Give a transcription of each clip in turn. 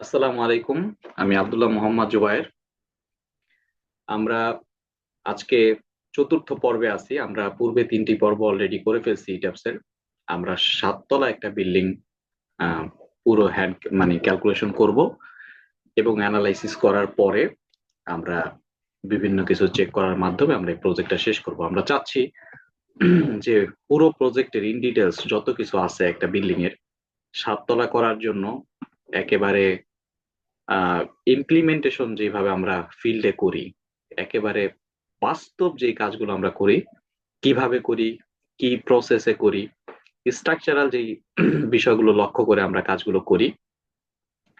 আসসালামু আলাইকুম। আমি আব্দুল্লাহ মোহাম্মদ জুবায়ের। আমরা আজকে চতুর্থ পর্বে আছি। আমরা পূর্বে তিনটি পর্ব অলরেডি করে ফেলছি ইটাপসের। আমরা সাততলা একটা বিল্ডিং পুরো হ্যান্ড মানে ক্যালকুলেশন করব এবং অ্যানালাইসিস করার পরে আমরা বিভিন্ন কিছু চেক করার মাধ্যমে আমরা এই প্রজেক্টটা শেষ করব। আমরা চাচ্ছি যে পুরো প্রজেক্টের ইন ডিটেলস যত কিছু আছে একটা বিল্ডিং এর সাততলা করার জন্য একেবারে ইমপ্লিমেন্টেশন যেভাবে আমরা ফিল্ডে করি, একেবারে বাস্তব যে কাজগুলো আমরা করি, কিভাবে করি, কি প্রসেসে করি, স্ট্রাকচারাল যে বিষয়গুলো লক্ষ্য করে আমরা কাজগুলো করি,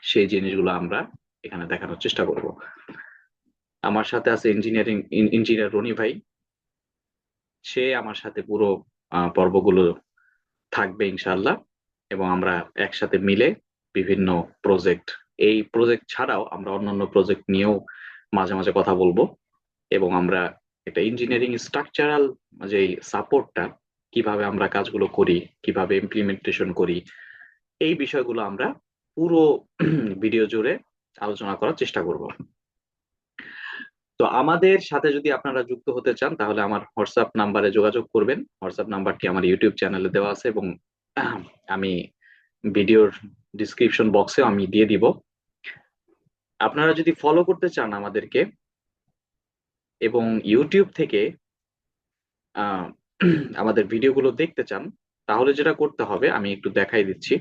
সেই জিনিসগুলো আমরা এখানে দেখানোর চেষ্টা করব। আমার সাথে আছে ইঞ্জিনিয়ার রনি ভাই। সে আমার সাথে পুরো পর্বগুলো থাকবে ইনশাল্লাহ, এবং আমরা একসাথে মিলে বিভিন্ন প্রজেক্ট, এই প্রজেক্ট ছাড়াও আমরা অন্যান্য প্রজেক্ট নিয়েও মাঝে মাঝে কথা বলবো। এবং আমরা একটা ইঞ্জিনিয়ারিং স্ট্রাকচারাল যে সাপোর্টটা, কিভাবে আমরা কাজগুলো করি, কিভাবে ইমপ্লিমেন্টেশন করি, এই বিষয়গুলো আমরা পুরো ভিডিও জুড়ে আলোচনা করার চেষ্টা করব। তো আমাদের সাথে যদি আপনারা যুক্ত হতে চান তাহলে আমার হোয়াটসঅ্যাপ নাম্বারে যোগাযোগ করবেন। হোয়াটসঅ্যাপ নাম্বারটি আমার ইউটিউব চ্যানেলে দেওয়া আছে, এবং আমি ভিডিওর ডিসক্রিপশন বক্সে আমি দিয়ে দিব। আপনারা যদি ফলো করতে চান আমাদেরকে এবং ইউটিউব থেকে আহ, আমাদের ভিডিওগুলো দেখতে চান, তাহলে যেটা করতে হবে আমি একটু দেখাই দিচ্ছি।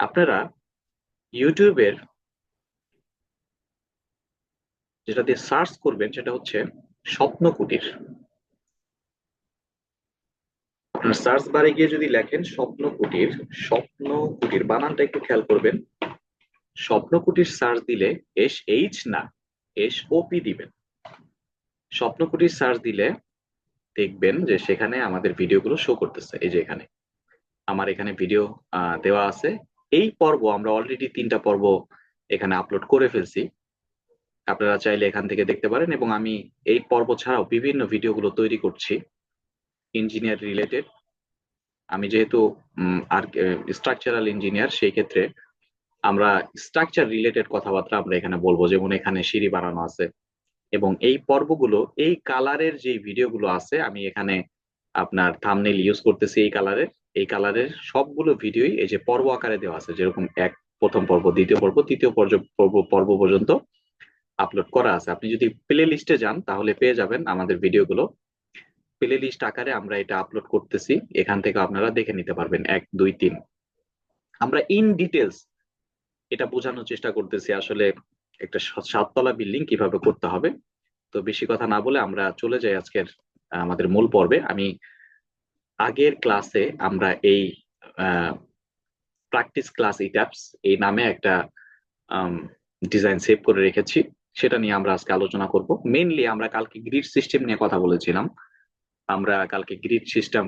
আপনারা ইউটিউবের যেটা দিয়ে সার্চ করবেন সেটা হচ্ছে স্বপ্ন কুটির। আপনার সার্চ বারে গিয়ে যদি লেখেন স্বপ্ন কুটির, স্বপ্ন কুটির বানানটা একটু খেয়াল করবেন। স্বপ্ন কুটির সার্চ দিলে এইচ না, SOP দিবেন। স্বপ্ন কুটির সার্চ দিলে দেখবেন যে সেখানে আমাদের ভিডিওগুলো শো করতেছে। এই যে এখানে আমার এখানে ভিডিও দেওয়া আছে। এই পর্ব আমরা অলরেডি 3টা পর্ব এখানে আপলোড করে ফেলছি। আপনারা চাইলে এখান থেকে দেখতে পারেন, এবং আমি এই পর্ব ছাড়াও বিভিন্ন ভিডিওগুলো তৈরি করছি ইঞ্জিনিয়ার রিলেটেড। আমি যেহেতু আর স্ট্রাকচারাল ইঞ্জিনিয়ার, সেই ক্ষেত্রে আমরা স্ট্রাকচার রিলেটেড কথাবার্তা আমরা এখানে বলবো। যেমন এখানে সিঁড়ি বানানো আছে, এবং এই পর্বগুলো, এই কালারের যে ভিডিওগুলো আছে, আমি এখানে আপনার থাম্বনেইল ইউজ করতেছি এই কালারের। এই কালারের সবগুলো ভিডিওই এই যে পর্ব আকারে দেওয়া আছে, যেরকম প্রথম পর্ব, দ্বিতীয় পর্ব, তৃতীয় পর্ব পর্যন্ত আপলোড করা আছে। আপনি যদি প্লে লিস্টে যান তাহলে পেয়ে যাবেন আমাদের ভিডিওগুলো। প্লে লিস্ট আকারে আমরা এটা আপলোড করতেছি, এখান থেকে আপনারা দেখে নিতে পারবেন 1 2 3। আমরা ইন ডিটেলস এটা বোঝানোর চেষ্টা করতেছি আসলে একটা সাততলা বিল্ডিং কিভাবে করতে হবে। তো বেশি কথা না বলে আমরা চলে যাই আজকের আমাদের মূল পর্বে। আমি আগের ক্লাসে আমরা এই প্র্যাকটিস ক্লাস ইটাপস এই নামে একটা ডিজাইন সেভ করে রেখেছি, সেটা নিয়ে আমরা আজকে আলোচনা করব। মেইনলি আমরা কালকে গ্রিড সিস্টেম নিয়ে কথা বলেছিলাম। আমরা কালকে গ্রিড সিস্টেম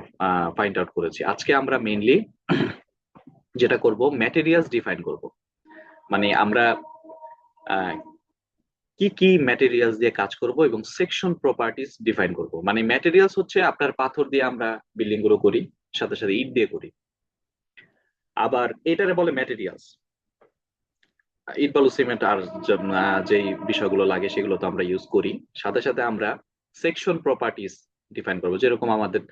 ফাইন্ড আউট করেছি। আজকে আমরা মেইনলি যেটা করব, ম্যাটেরিয়ালস ডিফাইন করব। মানে আমরা আহ, কি কি ম্যাটেরিয়ালস দিয়ে কাজ করব এবং সেকশন প্রপার্টিজ ডিফাইন করব। মানে ম্যাটেরিয়ালস হচ্ছে আপনার পাথর দিয়ে আমরা বিল্ডিং গুলো করি, সাথে সাথে ইট দিয়ে করি। আবার এটারে বলে ম্যাটেরিয়ালস। ইট বালু সিমেন্ট আর যেই বিষয়গুলো লাগে সেগুলো তো আমরা ইউজ করি। সাথে সাথে আমরা সেকশন প্রপার্টিজ ডিফাইন করবো, যেরকম আমাদের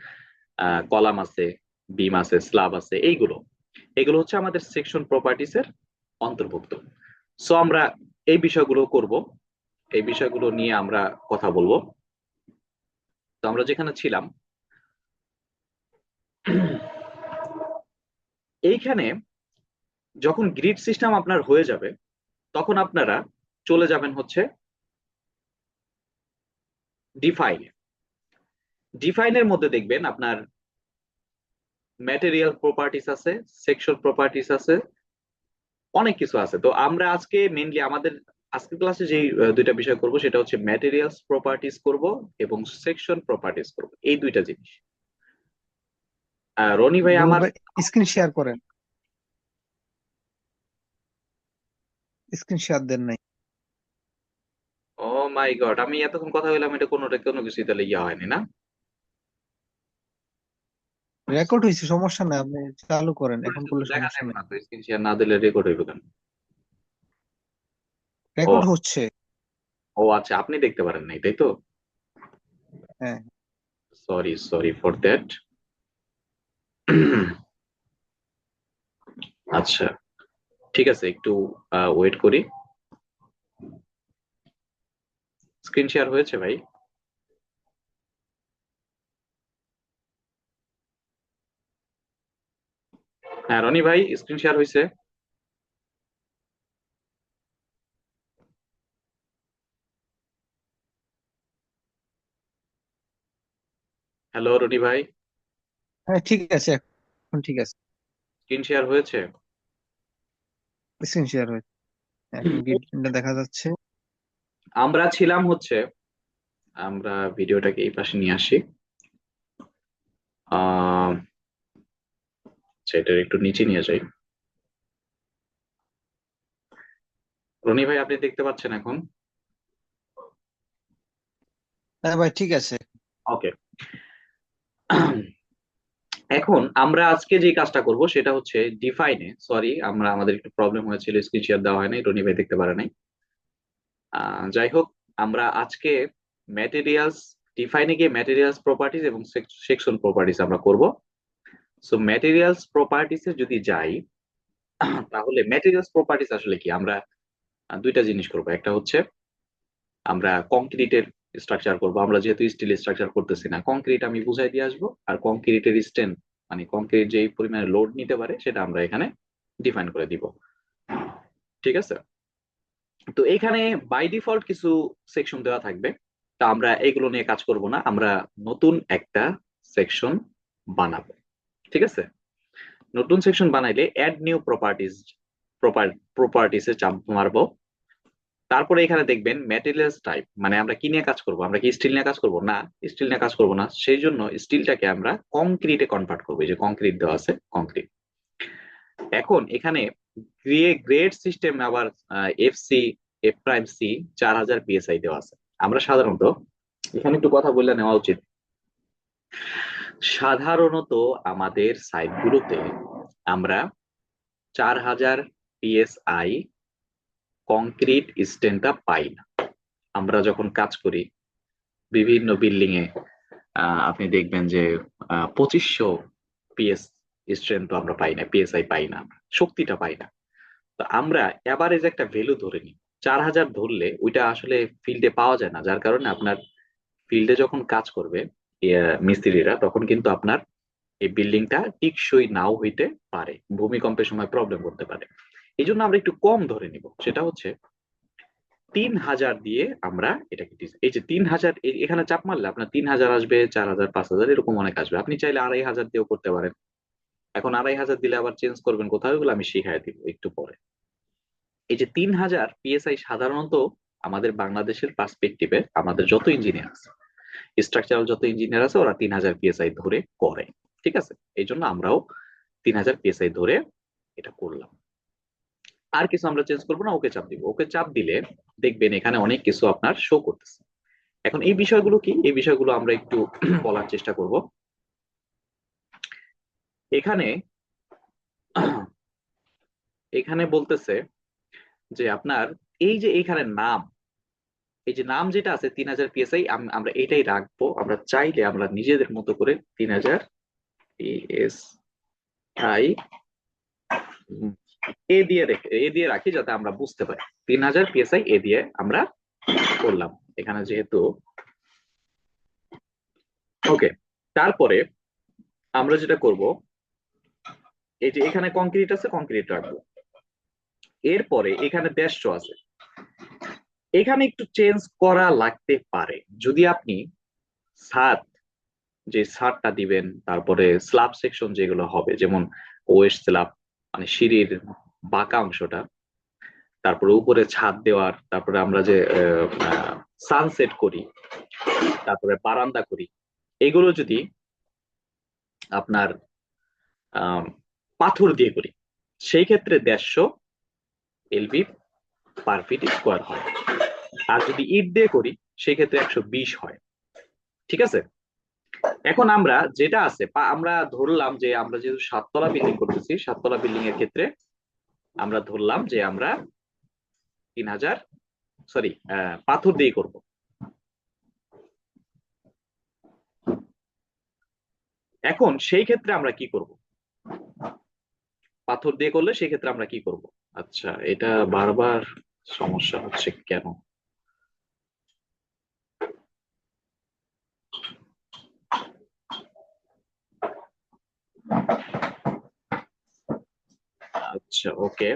কলাম আছে, বিম আছে, স্ল্যাব আছে, এইগুলো এগুলো হচ্ছে আমাদের সেকশন প্রপার্টিজ এর অন্তর্ভুক্ত। সো আমরা এই বিষয়গুলো করব, এই বিষয়গুলো নিয়ে আমরা কথা বলবো। তো আমরা যেখানে ছিলাম, এইখানে যখন গ্রিড সিস্টেম আপনার হয়ে যাবে তখন আপনারা চলে যাবেন হচ্ছে ডিফাইন। ডিফাইনের মধ্যে দেখবেন আপনার ম্যাটেরিয়াল প্রপার্টিস আছে, সেকশন প্রপার্টিস আছে, অনেক কিছু আছে। তো আমরা আজকে মেইনলি আমাদের আজকের ক্লাসে যে দুইটা বিষয় করব সেটা হচ্ছে ম্যাটেরিয়ালস প্রপার্টিস করব এবং সেকশন প্রপার্টিস করব, এই দুইটা জিনিস। রনি ভাই জুবাইর আমার। ভাই, স্ক্রিন শেয়ার করেন। স্ক্রিন শেয়ার দেন নাই। ও মাই গড, আমি এতক্ষণ কথা বললাম, এটা কোনো কিছুই তাহলে ইয়া হয়নি না। রেকর্ড হয়েছে, সমস্যা নাই, আপনি চালু করেন, এখন করেছে তো, করলে দেখা সমস্যা যাবে নেই। না তো? স্ক্রিন শেয়ার না দিলে রেকর্ড হইবে কেন? ও, রেকর্ড হচ্ছে। ও আচ্ছা, আপনি দেখতে পারেন নাই তাই তো? হ্যাঁ। Sorry, sorry for that. আচ্ছা, ঠিক আছে, একটু ওয়েট করি। স্ক্রিন শেয়ার হয়েছে ভাই? হ্যাঁ রনি ভাই, স্ক্রিন শেয়ার হয়েছে? হ্যালো রনি ভাই, হ্যাঁ ঠিক আছে, এখন ঠিক আছে। স্ক্রিন শেয়ার হয়েছে? স্ক্রিন শেয়ার হয়েছে, এখন গ্রিনটা দেখা যাচ্ছে। আমরা ছিলাম হচ্ছে, আমরা ভিডিওটাকে এই পাশে নিয়ে আসি। আহ সেটা একটু নিচে নিয়ে যাই। রনি ভাই, আপনি দেখতে পাচ্ছেন এখন? হ্যাঁ ভাই ঠিক আছে। ওকে। এখন আমরা আজকে যে কাজটা করব সেটা হচ্ছে ডিফাইনে, সরি আমরা আমাদের একটু প্রবলেম হয়েছিল, স্ক্রিন শেয়ার দেওয়া হয় নাই, রনি ভাই দেখতে পারে নাই। যাই হোক, আমরা আজকে ম্যাটেরিয়ালস, ডিফাইনে গিয়ে ম্যাটেরিয়ালস প্রপার্টিজ এবং সেকশন প্রপার্টিজ আমরা করব। সো ম্যাটেরিয়ালস প্রপার্টিস এ যদি যাই, তাহলে ম্যাটেরিয়ালস প্রপার্টিস আসলে কি? আমরা দুইটা জিনিস করব। একটা হচ্ছে আমরা কংক্রিটের স্ট্রাকচার করব, আমরা যেহেতু স্টিল স্ট্রাকচার করতেছি না, কংক্রিট আমি বুঝাই দিয়ে আসবো, আর কংক্রিটের স্ট্রেন্থ মানে কংক্রিট যেই পরিমাণে লোড নিতে পারে সেটা আমরা এখানে ডিফাইন করে দিব। ঠিক আছে? তো এখানে বাই ডিফল্ট কিছু সেকশন দেওয়া থাকবে, তা আমরা এগুলো নিয়ে কাজ করব না, আমরা নতুন একটা সেকশন বানাবো। ঠিক আছে? নতুন সেকশন বানাইলে অ্যাড নিউ প্রপার্টিজ, প্রপার্টিসে চাপ মারবো। তারপরে এখানে দেখবেন ম্যাটেরিয়ালস টাইপ, মানে আমরা কি নিয়ে কাজ করব? আমরা কি স্টিল নিয়ে কাজ করব? না, স্টিল নিয়ে কাজ করব না, সেই জন্য স্টিলটাকে আমরা কংক্রিটে কনভার্ট করবো। এই যে কংক্রিট দেওয়া আছে, কংক্রিট। এখন এখানে গ্রেড সিস্টেম আবার F C, F prime C 4000 PSI দেওয়া আছে। আমরা সাধারণত এখানে একটু কথা বললে নেওয়া উচিত। সাধারণত আমাদের সাইটগুলোতে আমরা 4000 PSI কংক্রিট স্ট্রেন্থটা পাই না। আমরা যখন কাজ করি বিভিন্ন বিল্ডিং এ, আপনি দেখবেন যে 2500 PS স্ট্রেন্থ তো আমরা পাই না, পিএসআই পাই না, আমরা শক্তিটা পাই না। তো আমরা এভারেজ একটা ভ্যালু ধরে নিই। 4000 ধরলে ওইটা আসলে ফিল্ডে পাওয়া যায় না, যার কারণে আপনার ফিল্ডে যখন কাজ করবে মিস্ত্রিরা, তখন কিন্তু আপনার এই বিল্ডিংটা টিকসই নাও হইতে পারে, ভূমিকম্পের সময় প্রবলেম করতে পারে। এই জন্য আমরা একটু কম ধরে নিব, সেটা হচ্ছে 3000 দিয়ে আমরা এটাকে এই যে 3000, এখানে চাপ মারলে আপনার 3000 আসবে, 4000, 5000 এরকম অনেক আসবে। আপনি চাইলে 2500 দিয়েও করতে পারেন। এখন 2500 দিলে আবার চেঞ্জ করবেন কোথাও, এগুলো আমি শিখাই দিব একটু পরে। এই যে 3000 PSI সাধারণত আমাদের বাংলাদেশের পার্সপেক্টিভে আমাদের যত ইঞ্জিনিয়ার আছে, স্ট্রাকচারাল যত ইঞ্জিনিয়ার আছে, ওরা 3000 PSI ধরে করে। ঠিক আছে? এই জন্য আমরাও 3000 PSI ধরে এটা করলাম। আর কিছু আমরা চেঞ্জ করবো না, ওকে চাপ দিব। ওকে চাপ দিলে দেখবেন এখানে অনেক কিছু আপনার শো করতেছে। এখন এই বিষয়গুলো কি, এই বিষয়গুলো আমরা একটু বলার চেষ্টা করব। এখানে এখানে বলতেছে যে আপনার এই যে এখানে নাম, এই যে নাম যেটা আছে 3000 PSI, আমরা এটাই রাখবো। আমরা চাইলে আমরা নিজেদের মতো করে 3000 PSI এ দিয়ে রেখে, এ দিয়ে রাখি যাতে আমরা বুঝতে পারি। 3000 PSI এ দিয়ে আমরা করলাম এখানে যেহেতু। ওকে, তারপরে আমরা যেটা করব, এই যে এখানে কংক্রিট আছে, কংক্রিট রাখবো। এরপরে এখানে দেশ আছে, এখানে একটু চেঞ্জ করা লাগতে পারে। যদি আপনি ছাদ, যে ছাদটা দিবেন, তারপরে স্ল্যাব সেকশন যেগুলো হবে, যেমন ওয়েস্ট স্ল্যাব মানে সিঁড়ির বাঁকা অংশটা, তারপরে উপরে ছাদ দেওয়ার, তারপরে আমরা যে সানসেট করি, তারপরে বারান্দা করি, এগুলো যদি আপনার আহ, পাথর দিয়ে করি, সেই ক্ষেত্রে 150 LB পার ফিট স্কোয়ার হয়। আর যদি ইট দিয়ে করি সেই ক্ষেত্রে 120 হয়। ঠিক আছে? এখন আমরা যেটা আছে আমরা ধরলাম যে আমরা যেহেতু 7 তলা বিল্ডিং করতেছি, 7 তলা বিল্ডিং এর ক্ষেত্রে আমরা ধরলাম যে আমরা 3,000, সরি, পাথর দিয়ে করব। এখন সেই ক্ষেত্রে আমরা কি করব? পাথর দিয়ে করলে সেই ক্ষেত্রে আমরা কি করব? আচ্ছা, এটা বারবার সমস্যা হচ্ছে কেন? আচ্ছা, ওকে।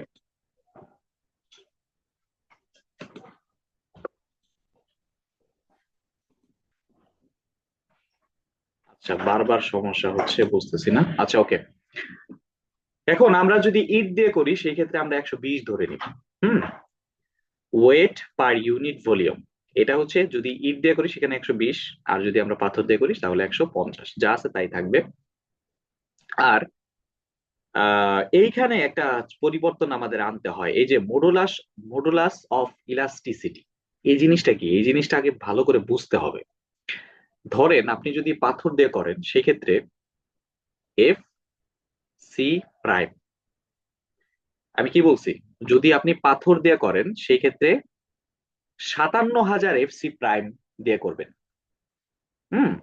আচ্ছা, বারবার সমস্যা হচ্ছে, বুঝতেছি না। আচ্ছা, ওকে। এখন আমরা যদি ইট দিয়ে করি সেই ক্ষেত্রে আমরা 120 ধরে নিই। হুম। ওয়েট পার ইউনিট ভলিউম, এটা হচ্ছে যদি ইট দিয়ে করি সেখানে 120, আর যদি আমরা পাথর দিয়ে করি তাহলে 150, যা আছে তাই থাকবে। আর এইখানে একটা পরিবর্তন আমাদের আনতে হয়, এই যে মডুলাস, মডুলাস অফ ইলাস্টিসিটি, এই জিনিসটা কি? এই জিনিসটা আগে ভালো করে বুঝতে হবে। ধরেন আপনি যদি পাথর দিয়ে করেন সেক্ষেত্রে এফ সি প্রাইম, আমি কি বলছি, যদি আপনি পাথর দিয়ে করেন সেই ক্ষেত্রে 57,000 এফ সি প্রাইম দিয়ে করবেন। হুম।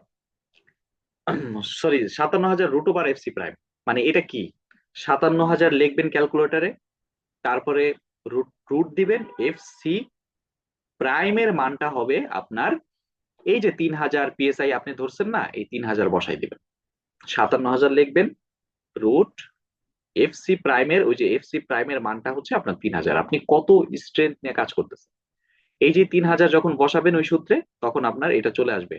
Sorry, 57,000 root over F C prime. মানে এটা কি, 57,000 লিখবেন ক্যালকুলেটরে, তারপরে রুট রুট দিবেন, এফ সি প্রাইমের মানটা হবে আপনার এই যে 3,000 পিএসআই আপনি ধরছেন না, এই 3,000 বসাই দিবেন, 57,000 লিখবেন, রুট এফ সি প্রাইমের, ওই যে এফ সি প্রাইমের মানটা হচ্ছে আপনার 3,000, আপনি কত স্ট্রেংথ নিয়ে কাজ করতেছেন। এই যে 3,000 যখন বসাবেন ওই সূত্রে, তখন আপনার এটা চলে আসবে।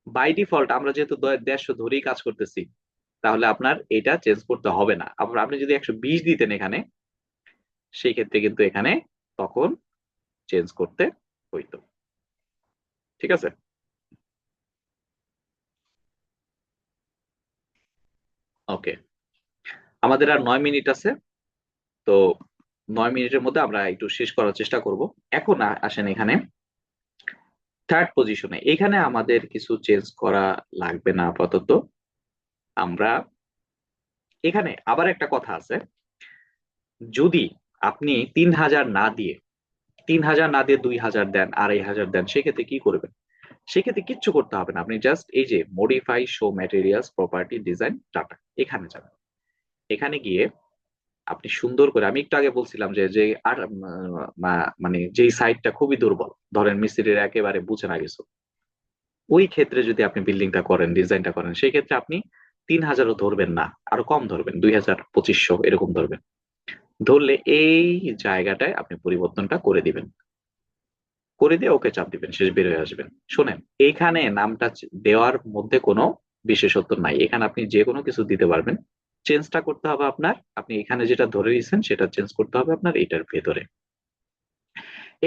বাই ডিফল্ট আমরা যেহেতু 150 ধরেই কাজ করতেছি, তাহলে আপনার এটা চেঞ্জ করতে হবে না। আবার আপনি যদি 120 দিতেন এখানে, সেই ক্ষেত্রে কিন্তু এখানে তখন চেঞ্জ করতে হইতো। ঠিক আছে। ওকে, আমাদের আর 9 মিনিট আছে। তো 9 মিনিটের মধ্যে আমরা একটু শেষ করার চেষ্টা করব। এখন আসেন এখানে থার্ড পজিশনে, এখানে আমাদের কিছু চেঞ্জ করা লাগবে না আপাতত। আমরা এখানে আবার একটা কথা আছে, যদি আপনি 3,000 না দিয়ে, 3,000 না দিয়ে 2,000 দেন, 2,500 দেন, সেক্ষেত্রে কি করবেন? সেক্ষেত্রে কিচ্ছু করতে হবে না, আপনি জাস্ট এই যে modify show materials property design data, এখানে যাবেন। এখানে গিয়ে আপনি সুন্দর করে, আমি একটু আগে বলছিলাম যে যে আর মানে যেই সাইডটা খুবই দুর্বল, ধরেন মিস্ত্রির একেবারে বুঝে না গেছে, ওই ক্ষেত্রে যদি আপনি বিল্ডিংটা করেন, ডিজাইনটা করেন, সেই ক্ষেত্রে আপনি 3,000ও ধরবেন না, আরো কম ধরবেন, 2,000, 2,500 এরকম ধরবেন। ধরলে এই জায়গাটায় আপনি পরিবর্তনটা করে দিবেন, করে দিয়ে ওকে চাপ দিবেন, শেষ বের হয়ে আসবেন। শোনেন, এইখানে নামটা দেওয়ার মধ্যে কোনো বিশেষত্ব নাই, এখানে আপনি যে কোনো কিছু দিতে পারবেন। চেঞ্জটা করতে হবে আপনার, আপনি এখানে যেটা ধরে দিয়েছেন সেটা চেঞ্জ করতে হবে আপনার এটার ভেতরে,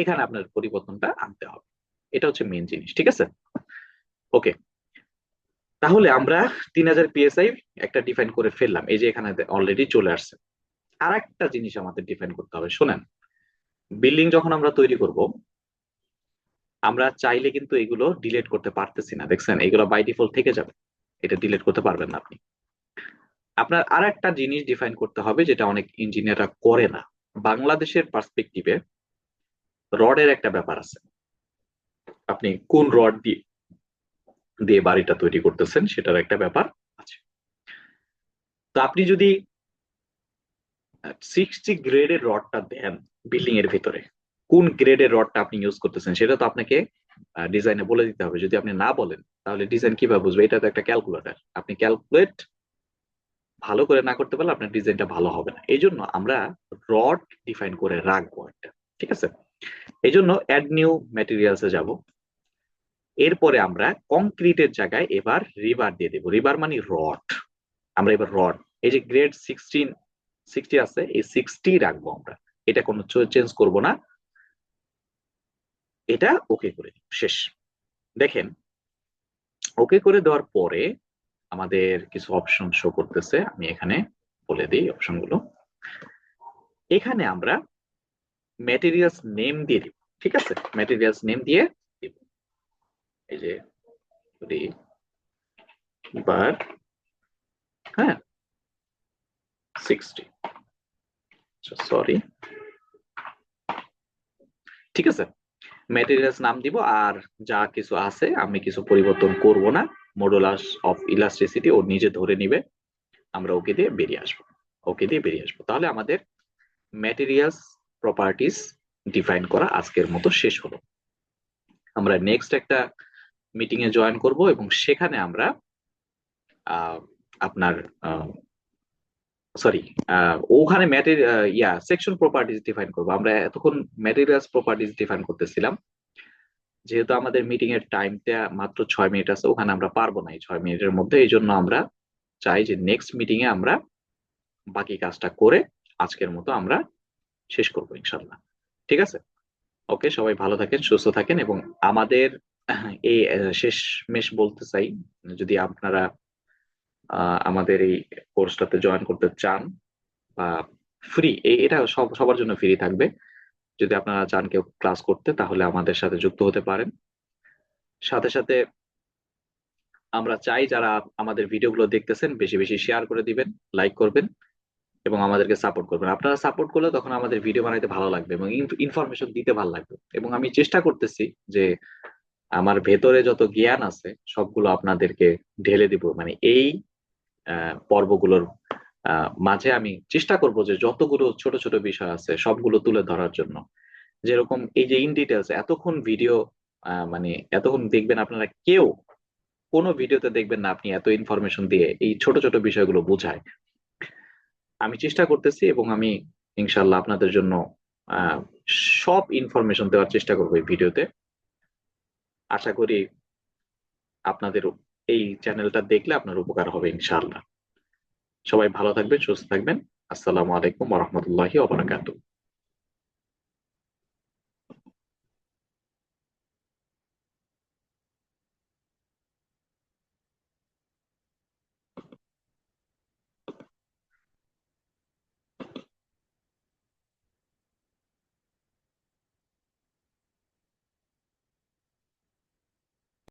এখানে আপনার পরিবর্তনটা আনতে হবে। এটা হচ্ছে মেন জিনিস, ঠিক আছে। ওকে, তাহলে আমরা 3,000 পিএসআই একটা ডিফাইন করে ফেললাম, এই যে এখানে অলরেডি চলে আসছে। আর একটা জিনিস আমাদের ডিফাইন করতে হবে, শোনেন, বিল্ডিং যখন আমরা তৈরি করব, আমরা চাইলে কিন্তু এগুলো ডিলিট করতে পারতেছি না, দেখছেন, এগুলো বাই ডিফল্ট থেকে যাবে, এটা ডিলিট করতে পারবেন না আপনি। আপনার আর একটা জিনিস ডিফাইন করতে হবে যেটা অনেক ইঞ্জিনিয়াররা করে না। বাংলাদেশের পার্সপেক্টিভে রডের একটা ব্যাপার আছে, আপনি কোন রড দিয়ে দিয়ে বাড়িটা তৈরি করতেছেন সেটার একটা ব্যাপার আছে। তো আপনি যদি 60 গ্রেডের রডটা দেন বিল্ডিং এর ভিতরে, কোন গ্রেডের রডটা আপনি ইউজ করতেছেন সেটা তো আপনাকে ডিজাইনে বলে দিতে হবে। যদি আপনি না বলেন তাহলে ডিজাইন কিভাবে বুঝবে? এটা তো একটা ক্যালকুলেটর, আপনি ক্যালকুলেট ভালো করে না করতে পারলে আপনার ডিজাইনটা ভালো হবে না। এই জন্য আমরা রড ডিফাইন করে রাখবো একটা, ঠিক আছে। এই জন্য অ্যাড নিউ ম্যাটেরিয়ালসে যাব, এরপরে আমরা কংক্রিটের জায়গায় এবার রিবার দিয়ে দেবো। রিবার মানে রড, আমরা এবার রড, এই যে গ্রেড 60 আছে, এই 60 রাখবো আমরা, এটা কোনো চেঞ্জ করব না। এটা ওকে করে দিই, শেষ। দেখেন, ওকে করে দেওয়ার পরে আমাদের কিছু অপশন শো করতেছে, আমি এখানে বলে দিই অপশনগুলো। এখানে আমরা ম্যাটেরিয়ালস নেম দিয়ে দিব, ঠিক আছে, ম্যাটেরিয়ালস নেম দিয়ে দিব। এই যে যদি বার, হ্যাঁ, 60, সরি, ঠিক আছে। ম্যাটেরিয়ালস নাম দিব, আর যা কিছু আছে আমি কিছু পরিবর্তন করব না। মডুলাস অফ ইলাস্ট্রিসিটি ও নিজে ধরে নিবে, আমরা ওকে দিয়ে বেরিয়ে আসবো। ওকে দিয়ে বেরিয়ে আসবো, তাহলে আমাদের ম্যাটেরিয়ালস প্রপার্টিস ডিফাইন করা আজকের মতো শেষ হলো। আমরা নেক্সট একটা মিটিং এ জয়েন করব এবং সেখানে আমরা আপনার সরি ওখানে সেকশন প্রপার্টিজ ডিফাইন করবো। আমরা এতক্ষণ ম্যাটেরিয়ালস প্রপার্টিজ ডিফাইন করতেছিলাম, যেহেতু আমাদের মিটিং এর টাইমটা মাত্র 6 মিনিট আছে, ওখানে আমরা পারবো না এই 6 মিনিটের মধ্যে। এই জন্য আমরা চাই যে নেক্সট মিটিং এ আমরা বাকি কাজটা করে আজকের মতো আমরা শেষ করবো ইনশাল্লাহ। ঠিক আছে, ওকে, সবাই ভালো থাকেন, সুস্থ থাকেন। এবং আমাদের এই শেষ মেশ বলতে চাই, যদি আপনারা আমাদের এই কোর্সটাতে জয়েন করতে চান বা ফ্রি, এটা সবার জন্য ফ্রি থাকবে। যদি আপনারা চান কেউ ক্লাস করতে, তাহলে আমাদের সাথে যুক্ত হতে পারেন। সাথে সাথে আমরা চাই যারা আমাদের ভিডিওগুলো দেখতেছেন বেশি বেশি শেয়ার করে দিবেন, লাইক করবেন এবং আমাদেরকে সাপোর্ট করবেন। আপনারা সাপোর্ট করলে তখন আমাদের ভিডিও বানাইতে ভালো লাগবে এবং ইনফরমেশন দিতে ভালো লাগবে। এবং আমি চেষ্টা করতেছি যে আমার ভেতরে যত জ্ঞান আছে সবগুলো আপনাদেরকে ঢেলে দিব, মানে এই পর্বগুলোর মাঝে আমি চেষ্টা করব যে যতগুলো ছোট ছোট বিষয় আছে সবগুলো তুলে ধরার জন্য। যেরকম এই যে ইন ডিটেলস এতক্ষণ ভিডিও, মানে এতক্ষণ দেখবেন আপনারা কেউ কোনো ভিডিওতে দেখবেন না আপনি এত ইনফরমেশন দিয়ে এই ছোট ছোট বিষয়গুলো বোঝায়। আমি চেষ্টা করতেছি এবং আমি ইনশাল্লাহ আপনাদের জন্য আহ, সব ইনফরমেশন দেওয়ার চেষ্টা করবো এই ভিডিওতে। আশা করি আপনাদের এই চ্যানেলটা দেখলে আপনার উপকার হবে ইনশাআল্লাহ। সবাই ভালো থাকবেন, সুস্থ থাকবেন। আসসালামু আলাইকুম ওয়া রাহমাতুল্লাহি ওয়া বারাকাতুহু।